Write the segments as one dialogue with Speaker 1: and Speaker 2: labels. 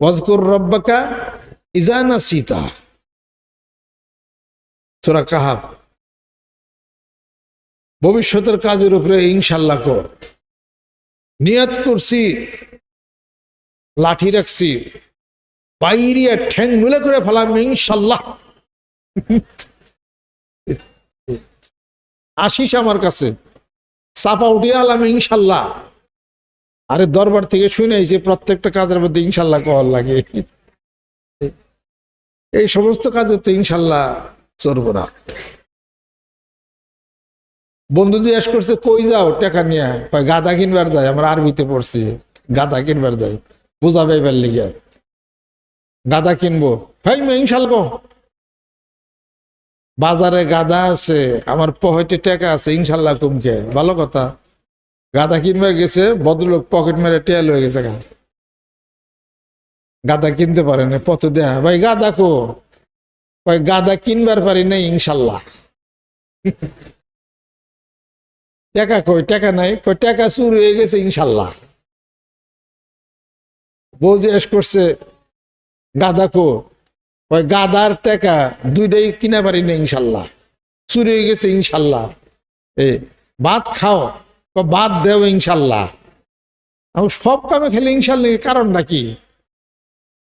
Speaker 1: ওয়াজকুর রব্বাকা ইযা নাসিতা, সূরা কাহাফ। ভবিষ্যতের কাজের উপরে ইনশাআল্লাহ কর। নিয়ত করছি, লাঠি রাখছি, বাইরিয়া ঠ্যাং নুলে করে ফেলাম ইনশাআল্লাহ। আসিস আমার কাছে, চাপা উঠিয়ে আলাম ইনশাআল্লাহ। আরে দরবার থেকে শুনে যে প্রত্যেকটা কাজের মধ্যে ইনশাআল্লাহ কওয়ার লাগে। এই সমস্ত কাজে তো ইনশাআল্লাহ চলবো না। বন্ধু জিজ্ঞেস করছে কই যাও টাকা নিয়ে, গাদা কিনবার দেয়। আমরা আরবিতে পড়ছি, গাদা কিনবার দেয়, বুঝাবে এবার লিগে গাদা কিনবো। ভাই ইনশাআল্লাহ বাজারে গাদা আছে, আমার পকেটে টাকা আছে, ইনশাআল্লাহ কুমকে ভালো কথা। গাদা কিনবার গেছে, ভদ্রলোক পকেট মেরে টেল হয়ে গেছে, গাদা কিনতে পারে না। পথ দেয়া ভাই গাদা কো, গাদা কিনবার পারি না ইনশাআল্লাহ। টাকা কই, টাকা নাই, কই টাকা চুরি হয়ে গেছে ইনশাআল্লাহ। বউ জিজ্ঞেস করছে গাদা কো, ওই গাদার টাকা দুইটাই কিনা পারি না ইনশাআল্লাহ, চুরি হয়ে গেছে ইনশাআল্লাহ। ভাত খাও, ভাত দেও ইনশাআল্লাহ। সব কামে খেলে ইনশাআল্লাহ, কারণটা কি?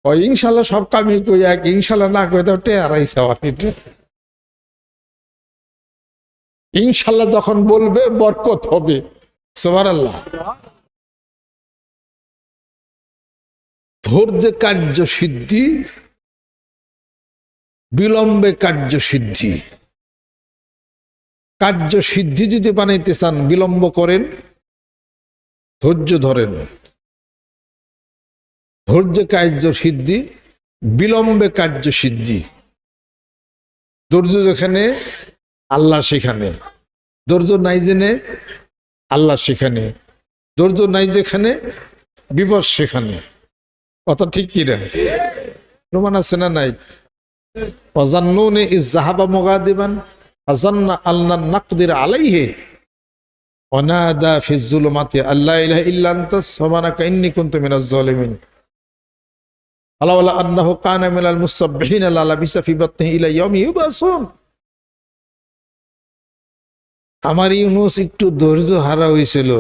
Speaker 1: ওই ইনশাআল্লাহ সব কামে কই এক, ইনশাআল্লাহ না কই তো টেরাইছে। ইনশাআল্লাহ যখন বলবে বরকত হবে। সুবহানাল্লাহ। ধৈর্যে কার্য সিদ্ধি, বিলম্বে কার্য সিদ্ধি। কার্য সিদ্ধি যদি বানাইতে চান বিলম্ব করেন, ধৈর্য ধরেন। ধৈর্য কার্য সিদ্ধি, বিলম্বে কার্য সিদ্ধি। ধৈর্য যেখানে আল্লাহ সেখানে, ধৈর্য নাই জেনে আল্লাহ সেখানে, ধৈর্য নাই যেখানে বিপদ সেখানে। কথা ঠিক কিনা? প্রমাণ আছে না নাই? ওয়াজান্নুনি ইজ যাহাবা মুগাদিবান আযান্না আল্লাহ নাকদির আলাইহি ওয়ানাদা ফিজ যুলুমাতি আল্লা ইলাহা ইল্লা আনতা সুবহানাকা ইন্নী কুনতু মিনাজ জালিমিন আলাওয়ালা আন্নাহু কানা মিনাল মুসাব্বিহিন লা লাবিসা ফি বাতনিহি ইলা ইয়াউমি ইউবাসুন। আমার ইউনুস একটু ধৈর্য হারা হয়েছিল,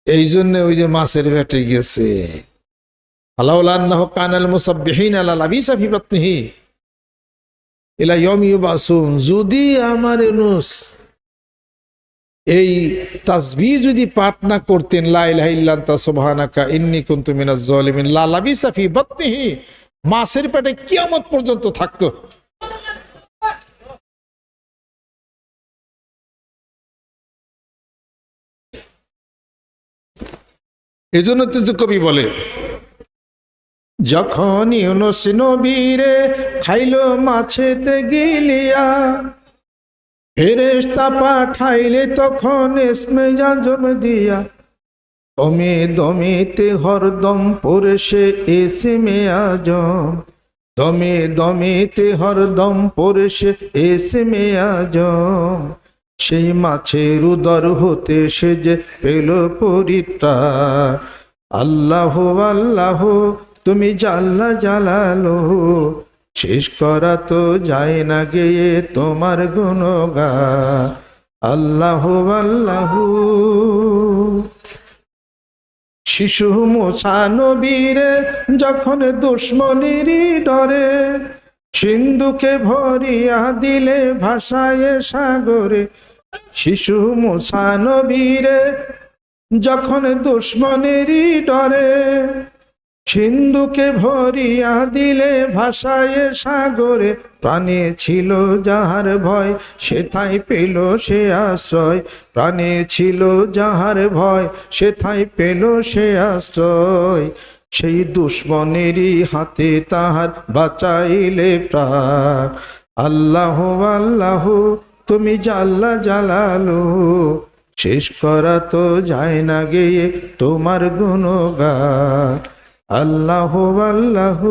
Speaker 1: এই জন্য ওই যে মাছের পেটে গেছে। আলাওয়ালা আন্নাহু কানাল মুসাব্বিহিন লা লাবিসা ফি বাতনিহি ইলা ইয়াউমি ইউবাসুন। যদি আমার ইউনুস এই তাসবিহ যদি পাঠ না করতেন, লা ইলাহা ইল্লা আনতা সুবহানাকা ইন্নী কুনতু মিনাজ জালিমিন, লা লাবিসা ফি বাতনিহি, মাছের পেটে কিয়ামত পর্যন্ত থাকতো। এজন্য তো কবি বলে, যখন ইউনুস নবীরে খাইলো মাছেতে গিলিয়া, ফেরেশতা পাঠাইলে তখন ইসমে আজম দিয়া, দমে দমেতে হরদম পড়ে সে ইসমে আজম, দমে দমেতে হরদম পড়ে সে ইসমে আজম। সেই মাছের উদর হতে সে যে পেল পরিত্রাণ। আল্লাহ আল্লাহ তুমি জাল্লা জালালো, শেষ করা তো যায় না গেয়ে তোমার গুণগান। আল্লাহ আল্লাহ। শিশু মুসা নবীরে যখন দুশ্মনেরই ডরে, সিন্ধুকে ভরিয়া দিলে ভাসায় সাগরে। শিশু মুসা নবীরে যখন দুশ্মনেরই ডরে, সিন্ধুকে ভরিয়া দিলে ভাসায় সাগরে। প্রাণে ছিল যাহার ভয় সেথায় পেল সে আশ্রয়, প্রাণে ছিল যাহার ভয় সেথায় পেল সে আশ্রয়। সেই দুশ্মনেরই হাতে তাহার বাঁচাইলে প্রাণ। আল্লাহ আল্লাহ তুমি জাল্লা জালালো, শেষ করা তো যায় না গেয়ে তোমার গুণগান। আল্লাহ আল্লাহ।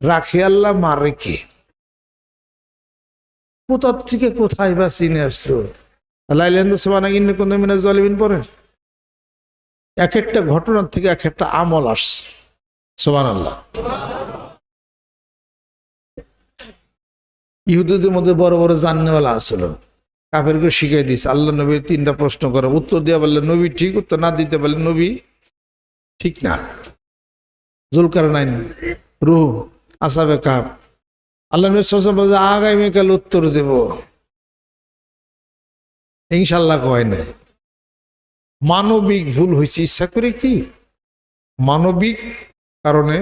Speaker 1: রাখি আল্লাহ মারে কে? কোথার থেকে কোথায় বা চিনে আসলো? আল্লাহ সুবহানাহু ওয়া তাআলা ইন্নী কুনতু মিনাজ জালিমিন পড়েন। এক একটা ঘটনার থেকে এক একটা আমল আসছে। সুবহানাল্লাহ। ইহুদিদের মধ্যে বড় বড় জাননেওয়ালা আসছিল, কাফেরকে শিখিয়ে দিয়েছে। আল্লাহ নবী 3টা প্রশ্ন করে, উত্তর দিয়ে বললে নবী ঠিক, উত্তর না দিতে বললে নবী ঠিক না। জুলকারনাইন, রূহ, আসহাবে কাহফ। আল্লাহ নবী সাল্লাল্লাহু আলাইহি ওয়াসাল্লাম বলে আগামীকাল উত্তর দেব, ইনশাআল্লাহ কয় নাই। মানবিক ভুল হয়েছে, ইচ্ছা করে কি, মানবিক কারণে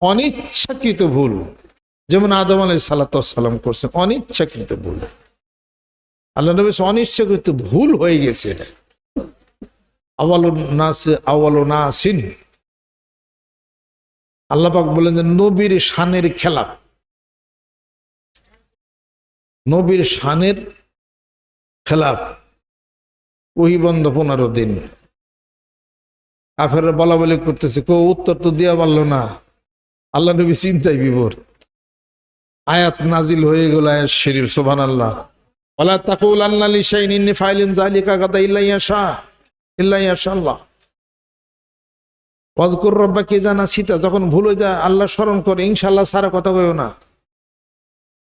Speaker 1: অনিচ্ছাকৃত ভুল, যেমন আদম আলাইহিস সালাম করছেন, অনিচ্ছাকৃত ভুল। আল্লাহ নবী অনিচ্ছাকৃত ভুল হয়ে গেছে। আওয়ালুন নাসিন, আল্লাহ পাক বলেন যে নবীর শানের খেলাপ, নবীর শানের খেলাপ। ওহি বন্ধ 15 দিন, কাফেররা বলা বলি করতেছে, কেউ উত্তর তো দেওয়া পারলো না। আল্লাহ নবী চিন্তায় বিভোর। আয়াত নাজিল হয়ে গেল, আয়াত শরীফ, সুবহানাল্লাহ। ওয়ালা তাকুলান্না লিশাইইন ইন্নী ফাইলুন যালিকা গাদা ইল্লা ইয়াশাআল্লাহ। ওয়াজকুর রাব্বাকা ইযা নাসিতা, যখন ভুল হয়ে যায় আল্লাহ স্মরণ করে, ইনশাআল্লাহ সারা কথা কইও না।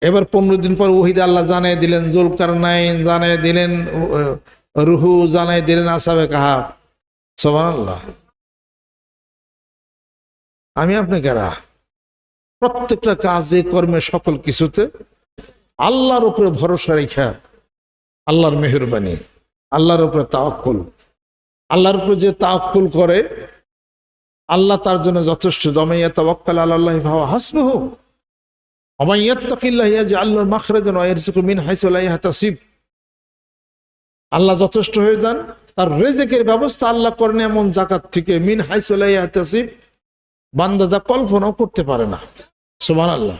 Speaker 1: এবার 15 দিন পর ওহীতে আল্লাহ জানাই দিলেন, জুলকারনাইন জানাই দিলেন, রুহু জানাই দিলেন, আসহাবে কাহফ। সুবহানাল্লাহ। আমি আপনি কারা? প্রত্যেকটা কাজে কর্মে সকল কিছুতে আল্লাহর উপরে ভরসা রেখা, আল্লাহর মেহেরবানি, আল্লাহর উপরে তাওয়াক্কুল। আল্লাহর উপরে যে তাওয়াক্কুল করে আল্লাহ তার জন্য যথেষ্ট। ওয়ামাইয়া তাওয়াক্কাল আলাল্লাহি ফাহুয়া হাসবুহু ওয়া মান ইয়াত্তাকিল্লাহা ইয়াজআল লাহু মাখরাজান ওয়া ইয়ারযুকহু মিন হাইসু লা ইয়াহতাসিব। আল্লাহ যথেষ্ট হয়ে যান, তার রিজিকের ব্যবস্থা আল্লাহ করেন এমন জায়গা থেকে, মিন হাইসু লা ইয়াহতাসিব, বান্দা যা কল্পনাও করতে পারে না। সুবহানাল্লাহ।